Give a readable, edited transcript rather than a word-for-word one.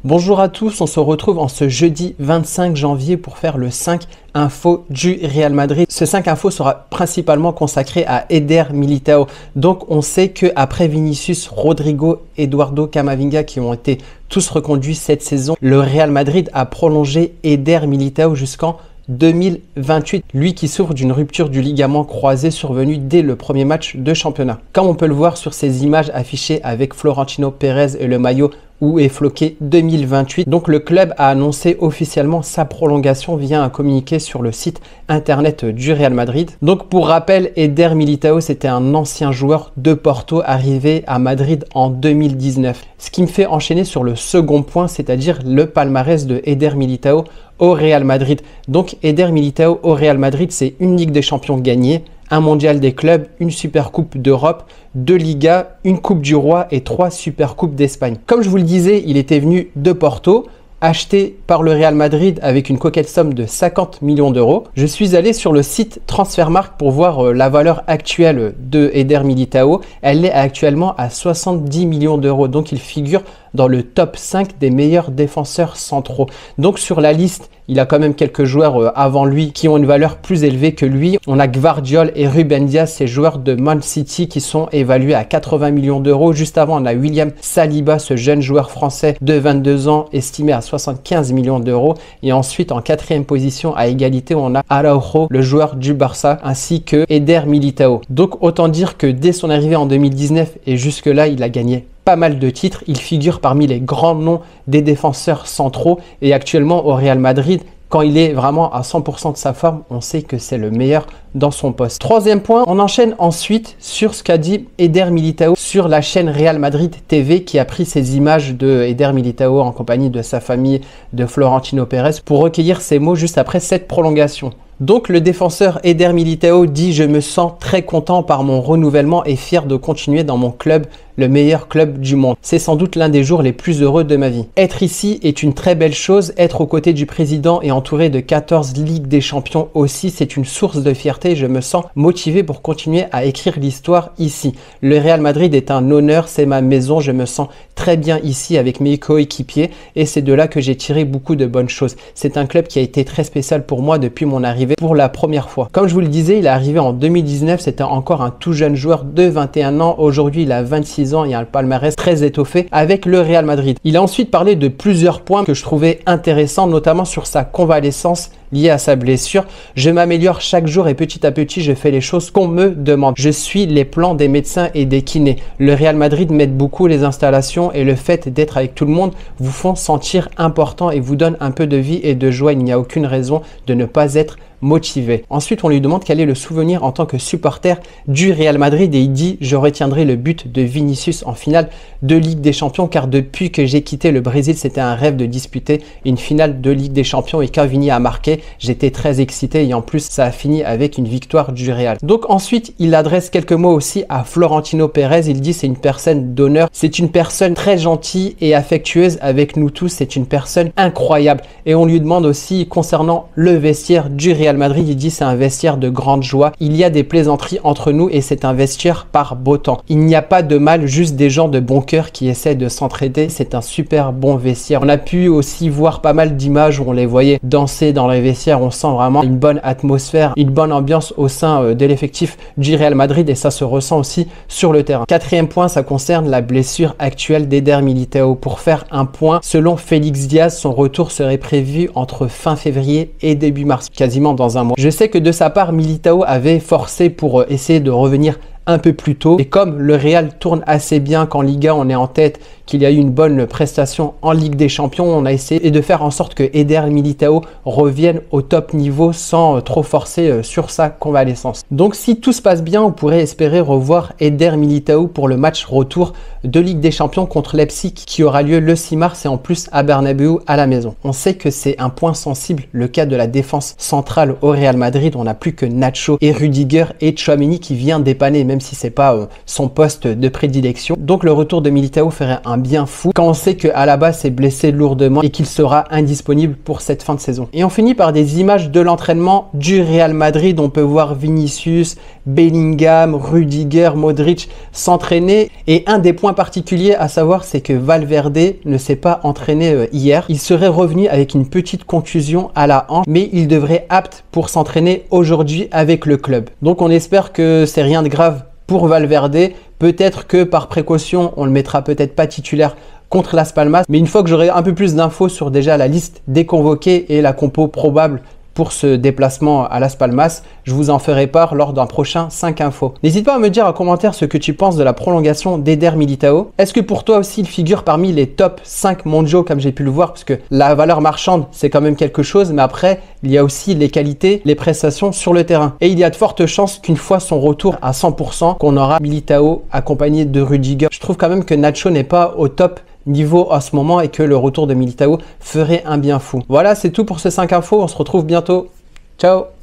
Bonjour à tous, on se retrouve en ce jeudi 25 janvier pour faire le 5 info du Real Madrid. Ce 5 info sera principalement consacré à Eder Militão. Donc on sait qu'après Vinicius, Rodrigo, Eduardo Camavinga qui ont été tous reconduits cette saison, le Real Madrid a prolongé Eder Militão jusqu'en 2028, lui qui souffre d'une rupture du ligament croisé survenue dès le premier match de championnat. Comme on peut le voir sur ces images affichées avec Florentino Pérez et le maillot où est floqué 2028. Donc le club a annoncé officiellement sa prolongation via un communiqué sur le site internet du Real Madrid. Donc pour rappel, Eder Militão, c'était un ancien joueur de Porto arrivé à Madrid en 2019. Ce qui me fait enchaîner sur le second point, c'est-à-dire le palmarès de Eder Militão au Real Madrid. Donc Eder Militão au Real Madrid, c'est une Ligue des Champions gagnée, un mondial des clubs, une super coupe d'Europe, 2 Ligas, une coupe du roi et 3 super coupes d'Espagne. Comme je vous le disais, il était venu de Porto, acheté par le Real Madrid avec une coquette somme de 50 millions d'euros. Je suis allé sur le site Transfermarkt pour voir la valeur actuelle de Eder Militão. Elle est actuellement à 70 millions d'euros, donc il figure dans le top 5 des meilleurs défenseurs centraux. Donc sur la liste, il a quand même quelques joueurs avant lui qui ont une valeur plus élevée que lui. On a Gvardiol et Ruben Dias, ces joueurs de Man City qui sont évalués à 80 millions d'euros. Juste avant, on a William Saliba, ce jeune joueur français de 22 ans, estimé à 75 millions d'euros. Et ensuite, en quatrième position, à égalité, on a Araujo, le joueur du Barça, ainsi que Eder Militão. Donc autant dire que dès son arrivée en 2019 et jusque-là, il a gagné pas mal de titres. Il figure parmi les grands noms des défenseurs centraux et actuellement au Real Madrid, quand il est vraiment à 100% de sa forme, on sait que c'est le meilleur dans son poste. Troisième point, on enchaîne ensuite sur ce qu'a dit Eder Militão sur la chaîne Real Madrid TV qui a pris ces images de Eder Militão en compagnie de sa famille, de Florentino Pérez, pour recueillir ces mots juste après cette prolongation. Donc le défenseur Eder Militão dit « Je me sens très content par mon renouvellement et fier de continuer dans mon club, le meilleur club du monde. C'est sans doute l'un des jours les plus heureux de ma vie. Être ici est une très belle chose. Être aux côtés du président et entouré de 14 Ligues des Champions aussi, c'est une source de fierté. Je me sens motivé pour continuer à écrire l'histoire ici. Le Real Madrid est un honneur, c'est ma maison. Je me sens très bien ici avec mes coéquipiers et c'est de là que j'ai tiré beaucoup de bonnes choses. C'est un club qui a été très spécial pour moi depuis mon arrivée pour la première fois. Comme je vous le disais, il est arrivé en 2019. C'était encore un tout jeune joueur de 21 ans. Aujourd'hui, il a 26 ans. Il y a un palmarès très étoffé avec le Real Madrid. Il a ensuite parlé de plusieurs points que je trouvais intéressants, notamment sur sa convalescence liée à sa blessure. Je m'améliore chaque jour et petit à petit, je fais les choses qu'on me demande. Je suis les plans des médecins et des kinés. Le Real Madrid m'aide beaucoup, les installations et le fait d'être avec tout le monde vous font sentir important et vous donne un peu de vie et de joie. Il n'y a aucune raison de ne pas être motivé. Ensuite, on lui demande quel est le souvenir en tant que supporter du Real Madrid et il dit « Je retiendrai le but de Vinicius en finale de Ligue des Champions car depuis que j'ai quitté le Brésil, c'était un rêve de disputer une finale de Ligue des Champions et quand Vini a marqué, j'étais très excité et en plus, ça a fini avec une victoire du Real. » Donc ensuite, il adresse quelques mots aussi à Florentino Pérez. Il dit « C'est une personne d'honneur, c'est une personne très gentille et affectueuse avec nous tous, c'est une personne incroyable. » Et on lui demande aussi concernant le vestiaire du Real Madrid, il dit c'est un vestiaire de grande joie. Il y a des plaisanteries entre nous et c'est un vestiaire par beau temps. Il n'y a pas de mal, juste des gens de bon cœur qui essaient de s'entraider. C'est un super bon vestiaire. On a pu aussi voir pas mal d'images où on les voyait danser dans les vestiaires. On sent vraiment une bonne atmosphère, une bonne ambiance au sein de l'effectif du Real Madrid et ça se ressent aussi sur le terrain. Quatrième point, ça concerne la blessure actuelle d'Eder Militão. Pour faire un point, selon Félix Diaz, son retour serait prévu entre fin février et début mars, quasiment dans un mois. Je sais que de sa part, Militão avait forcé pour essayer de revenir un peu plus tôt et comme le Real tourne assez bien qu'en Liga on est en tête, qu'il y a eu une bonne prestation en Ligue des Champions, on a essayé de faire en sorte que Eder Militão revienne au top niveau sans trop forcer sur sa convalescence. Donc si tout se passe bien, on pourrait espérer revoir Eder Militão pour le match retour de Ligue des Champions contre Leipzig qui aura lieu le 6 mars et en plus à Bernabéu à la maison. On sait que c'est un point sensible, le cas de la défense centrale au Real Madrid. On n'a plus que Nacho et Rudiger et Tchouaméni qui vient dépanner, même même si c'est pas son poste de prédilection. Donc le retour de Militao ferait un bien fou quand on sait que Alaba s'est blessé lourdement et qu'il sera indisponible pour cette fin de saison. Et on finit par des images de l'entraînement du Real Madrid. On peut voir Vinicius, Bellingham, Rudiger, Modric s'entraîner. Et un des points particuliers à savoir, c'est que Valverde ne s'est pas entraîné hier. Il serait revenu avec une petite contusion à la hanche, mais il devrait être apte pour s'entraîner aujourd'hui avec le club. Donc on espère que c'est rien de grave pour Valverde. Peut-être que par précaution, on le mettra peut-être pas titulaire contre Las Palmas. Mais une fois que j'aurai un peu plus d'infos sur déjà la liste des convoqués et la compo probable pour ce déplacement à Las Palmas, je vous en ferai part lors d'un prochain 5 infos. N'hésite pas à me dire en commentaire ce que tu penses de la prolongation d'Eder Militao. Est-ce que pour toi aussi il figure parmi les top 5 mondiaux comme j'ai pu le voir, parce que la valeur marchande c'est quand même quelque chose, mais après il y a aussi les qualités, les prestations sur le terrain. Et il y a de fortes chances qu'une fois son retour à 100%, qu'on aura Militao accompagné de Rudiger. Je trouve quand même que Nacho n'est pas au top niveau à ce moment et que le retour de Militao ferait un bien fou. Voilà, c'est tout pour ces 5 infos. On se retrouve bientôt. Ciao!